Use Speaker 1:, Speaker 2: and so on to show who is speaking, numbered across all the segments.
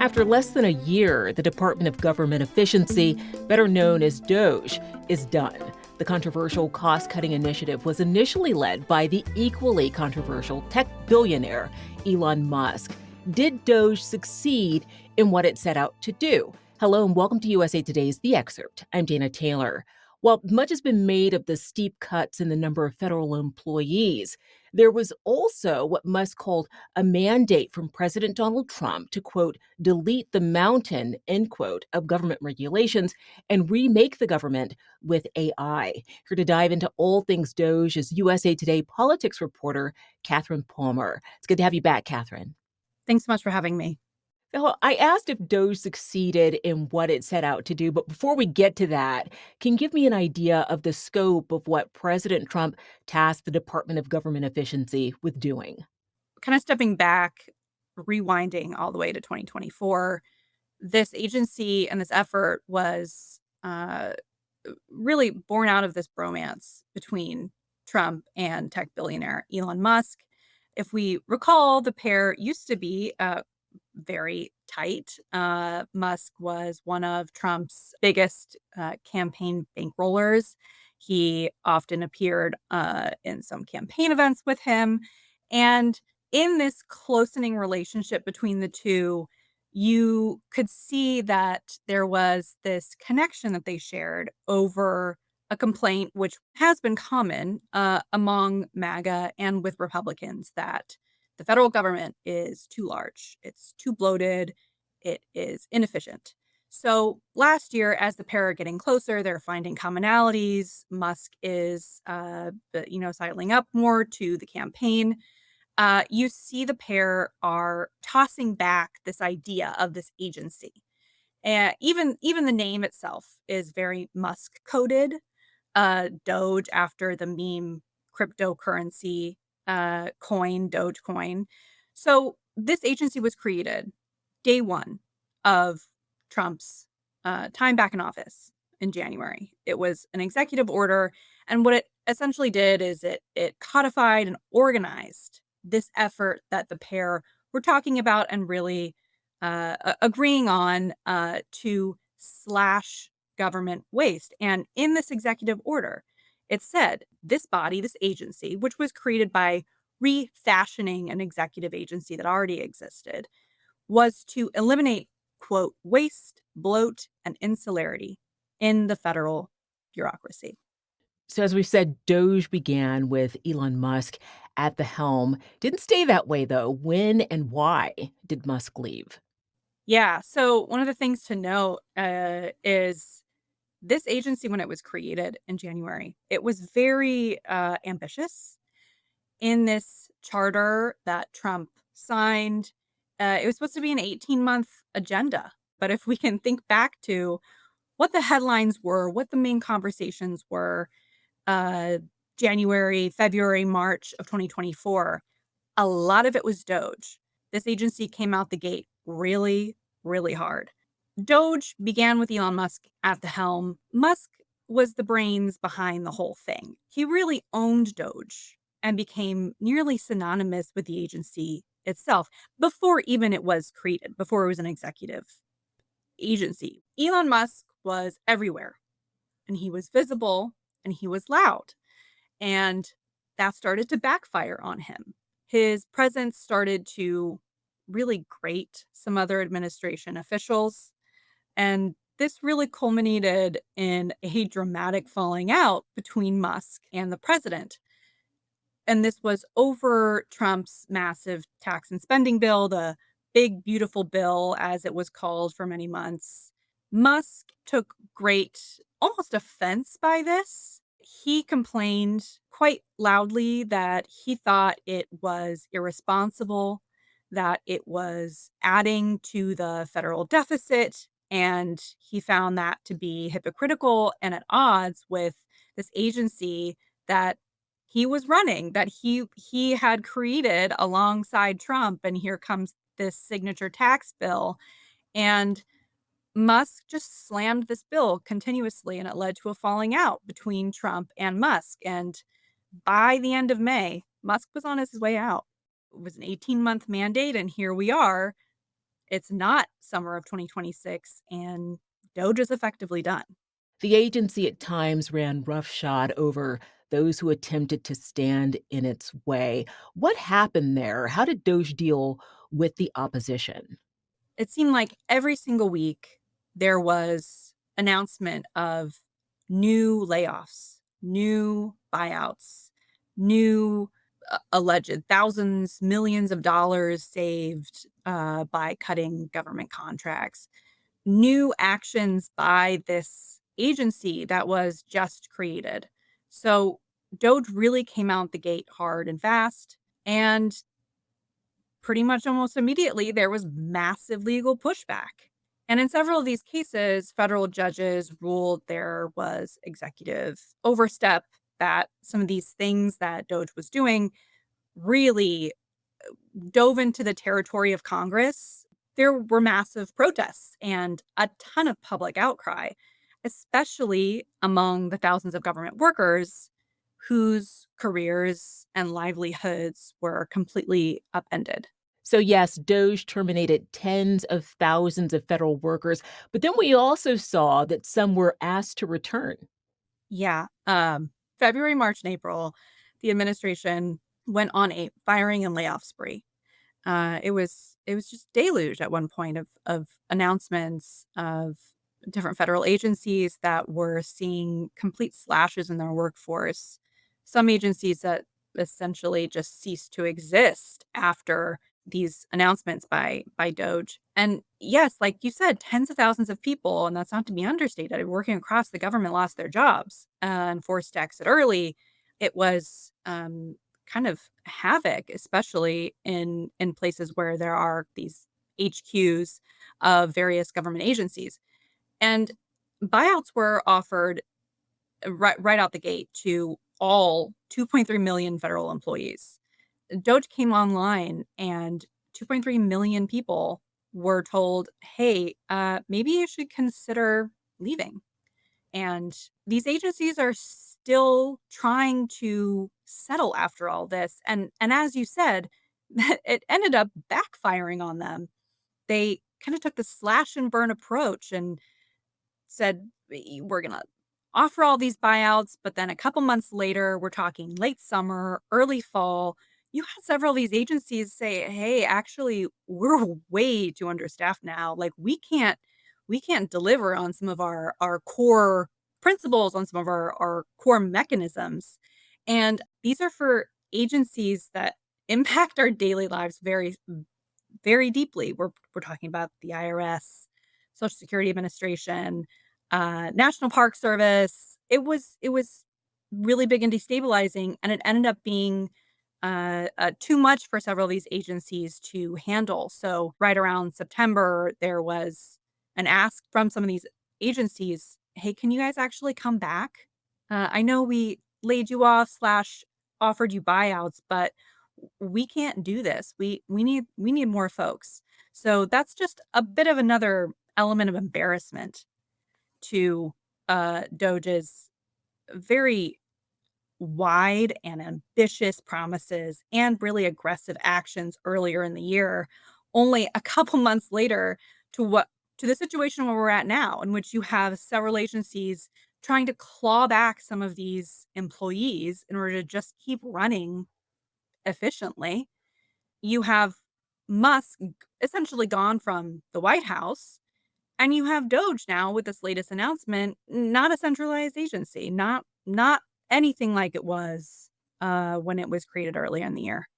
Speaker 1: After less than a year, the Department of Government Efficiency, better known as DOGE, is done. The controversial cost-cutting initiative was initially led by the equally controversial tech billionaire Elon Musk. Did DOGE succeed in what it set out to do? Hello and welcome to USA Today's The Excerpt. I'm Dana Taylor. While much has been made of the steep cuts in the number of federal employees, there was also what Musk called a mandate from President Donald Trump to, quote, delete the mountain, end quote, of government regulations and remake the government with AI. Here to dive into all things DOGE is USA Today politics reporter Kathryn Palmer. It's good to have you back, Kathryn.
Speaker 2: Thanks so much for having me.
Speaker 1: Well, I asked if DOGE succeeded in what it set out to do, but before we get to that, can you give me an idea of the scope of what President Trump tasked the Department of Government Efficiency with doing?
Speaker 2: Kind of stepping back, rewinding all the way to 2024, this agency and this effort was really born out of this bromance between Trump and tech billionaire Elon Musk. If we recall, the pair used to be very tight. Musk was one of Trump's biggest campaign bankrollers. He often appeared in some campaign events with him. And in this closening relationship between the two, you could see that there was this connection that they shared over a complaint, which has been common among MAGA and with Republicans, that the federal government is too large, it's too bloated, it is inefficient. So last year, as the pair are getting closer, they're finding commonalities. Musk is, sidling up more to the campaign. You see the pair are tossing back this idea of this agency. And even the name itself is very Musk coded. Doge, after the meme cryptocurrency coin, Dogecoin. So this agency was created day one of Trump's time back in office in January. It was an executive order, and what it essentially did is it codified and organized this effort that the pair were talking about and really agreeing on to slash government waste. And in this executive order, it said this body, this agency, which was created by refashioning an executive agency that already existed, was to eliminate, quote, waste, bloat, and insularity in the federal bureaucracy.
Speaker 1: So, as we've said, DOGE began with Elon Musk at the helm. Didn't stay that way, though. When and why did Musk leave?
Speaker 2: Yeah. So one of the things to note is this agency, when it was created in January, it was very ambitious. In this charter that Trump signed, it was supposed to be an 18-month agenda. But if we can think back to what the headlines were, what the main conversations were, January, February, March of 2024, a lot of it was DOGE. This agency came out the gate really, really hard. DOGE began with Elon Musk at the helm. Musk was the brains behind the whole thing. He really owned DOGE and became nearly synonymous with the agency itself before even it was created, before it was an executive agency. Elon Musk was everywhere, and he was visible, and he was loud. And that started to backfire on him. His presence started to really grate some other administration officials. And this really culminated in a dramatic falling out between Musk and the president. And this was over Trump's massive tax and spending bill, the big, beautiful bill, as it was called for many months. Musk took great, almost offense by this. He complained quite loudly that he thought it was irresponsible, that it was adding to the federal deficit, and he found that to be hypocritical and at odds with this agency that he was running, that he had created alongside Trump. And here comes this signature tax bill. And Musk just slammed this bill continuously, and it led to a falling out between Trump and Musk. And by the end of May, Musk was on his way out. It was an 18-month mandate, and here we are it's not summer of 2026, and DOGE is effectively done.
Speaker 1: The agency at times ran roughshod over those who attempted to stand in its way. What happened there? How did DOGE deal with the opposition?
Speaker 2: It seemed like every single week there was announcement of new layoffs, new buyouts, new alleged thousands, millions of dollars saved by cutting government contracts, new actions by this agency that was just created. So DOGE really came out the gate hard and fast. And pretty much almost immediately, there was massive legal pushback. And in several of these cases, federal judges ruled there was executive overstep, that some of these things that DOGE was doing really dove into the territory of Congress. There were massive protests and a ton of public outcry, especially among the thousands of government workers whose careers and livelihoods were completely upended.
Speaker 1: So, yes, DOGE terminated tens of thousands of federal workers, but then we also saw that some were asked to return.
Speaker 2: Yeah. February, March, and April, the administration went on a firing and layoff spree. It was just deluged at one point of announcements of different federal agencies that were seeing complete slashes in their workforce. Some agencies that essentially just ceased to exist after these announcements by DOGE. And yes, like you said, tens of thousands of people, and that's not to be understated, working across the government lost their jobs and forced to exit early. It was kind of havoc, especially in places where there are these HQs of various government agencies. And buyouts were offered right out the gate to all 2.3 million federal employees. DOGE came online and 2.3 million people were told, hey, maybe you should consider leaving. And these agencies are still trying to settle after all this. And as you said, it ended up backfiring on them. They kind of took the slash and burn approach and said, We're going to offer all these buyouts." But then a couple months later, we're talking late summer, early fall, you had several of these agencies say, hey, actually, we're way too understaffed now. Like we can't deliver on some of our core principles, on some of our core mechanisms. And these are for agencies that impact our daily lives very, very deeply. We're talking about the IRS, Social Security Administration, National Park Service. It was really big and destabilizing, and it ended up being too much for several of these agencies to handle. So right around September, there was an ask from some of these agencies, "Hey, can you guys actually come back? I know we laid you off slash offered you buyouts, but we can't do this. We need more folks." So that's just a bit of another element of embarrassment to DOGE's very wide and ambitious promises and really aggressive actions earlier in the year, only a couple months later to the situation where we're at now, in which you have several agencies trying to claw back some of these employees in order to just keep running efficiently. You have Musk essentially gone from the White House, and you have DOGE now with this latest announcement, not a centralized agency, not anything like it was when it was created earlier in the year.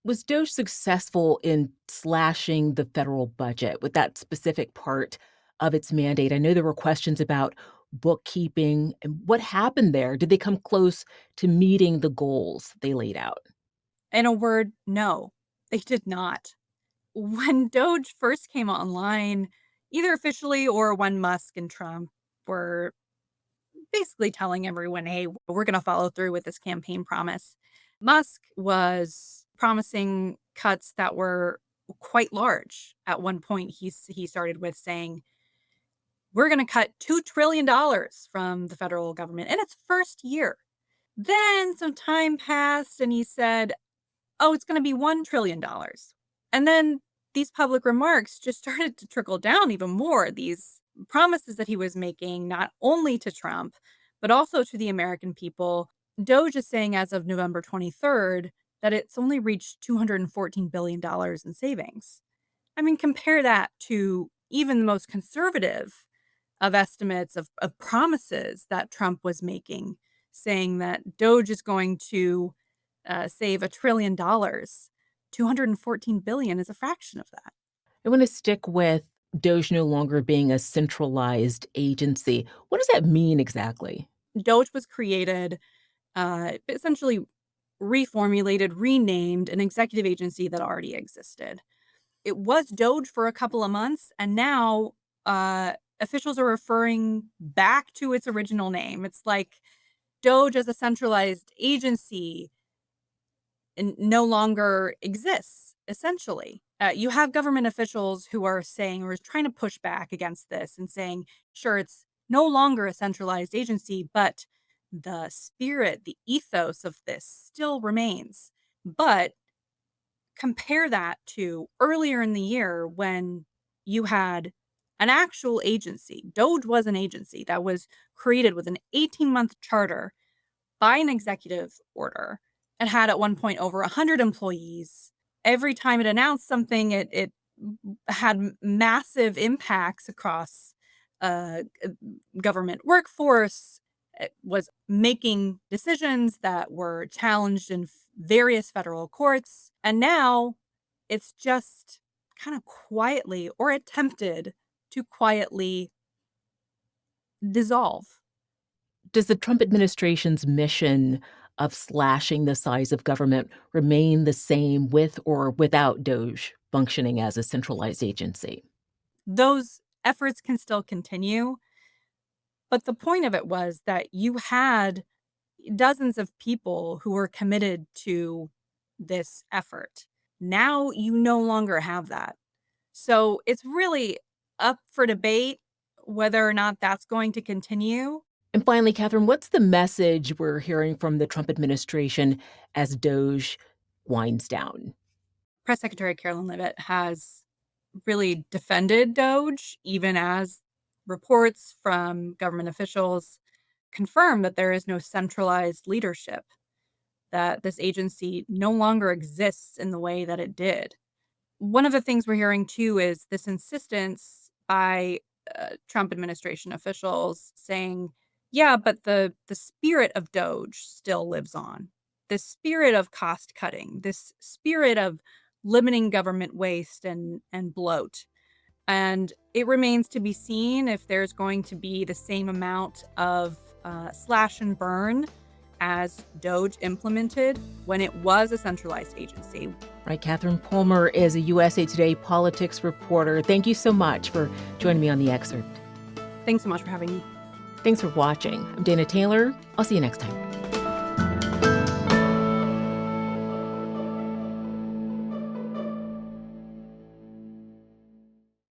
Speaker 1: Was DOGE successful in slashing the federal budget with that specific part of its mandate? I know there were questions about bookkeeping and what happened there. Did they come close to meeting the goals they laid out?
Speaker 2: In a word, no, they did not. When DOGE first came online, either officially or when Musk and Trump were basically telling everyone, hey, we're going to follow through with this campaign promise. Musk was promising cuts that were quite large. At one point, he started with saying, we're going to cut $2 trillion from the federal government in its first year. Then some time passed and he said, oh, it's going to be $1 trillion. And then these public remarks just started to trickle down even more. These promises that he was making, not only to Trump, but also to the American people. DOGE is saying as of November 23rd that it's only reached $214 billion in savings. I mean, compare that to even the most conservative of estimates of promises that Trump was making, saying that DOGE is going to save $1 trillion. 214 billion is a fraction of that.
Speaker 1: I want to stick with DOGE no longer being a centralized agency. What does that mean exactly?
Speaker 2: DOGE was created, essentially reformulated, renamed an executive agency that already existed. It was DOGE for a couple of months, and now officials are referring back to its original name. It's like DOGE as a centralized agency no longer exists, essentially. You have government officials who are saying, or trying to push back against this and saying, sure, it's no longer a centralized agency, but the spirit, the ethos of this still remains. But compare that to earlier in the year when you had an actual agency. DOGE was an agency that was created with an 18-month charter by an executive order. It had at one point over 100 employees. Every time it announced something, it had massive impacts across government workforce. It was making decisions that were challenged in various federal courts. And now it's just kind of quietly, or attempted to quietly, dissolve.
Speaker 1: Does the Trump administration's mission of slashing the size of government remain the same with or without DOGE functioning as a centralized agency?
Speaker 2: Those efforts can still continue. But the point of it was that you had dozens of people who were committed to this effort. Now you no longer have that. So it's really up for debate whether or not that's going to continue.
Speaker 1: And finally, Kathryn, what's the message we're hearing from the Trump administration as DOGE winds down?
Speaker 2: Press Secretary Carolyn Leavitt has really defended DOGE, even as reports from government officials confirm that there is no centralized leadership, that this agency no longer exists in the way that it did. One of the things we're hearing too is this insistence by Trump administration officials saying, yeah, but the spirit of DOGE still lives on. This spirit of cost cutting, this spirit of limiting government waste and bloat. And it remains to be seen if there's going to be the same amount of slash and burn as DOGE implemented when it was a centralized agency.
Speaker 1: Right, Kathryn Palmer is a USA Today politics reporter. Thank you so much for joining me on The Excerpt.
Speaker 2: Thanks so much for having me.
Speaker 1: Thanks for watching. I'm Dana Taylor. I'll see you next time.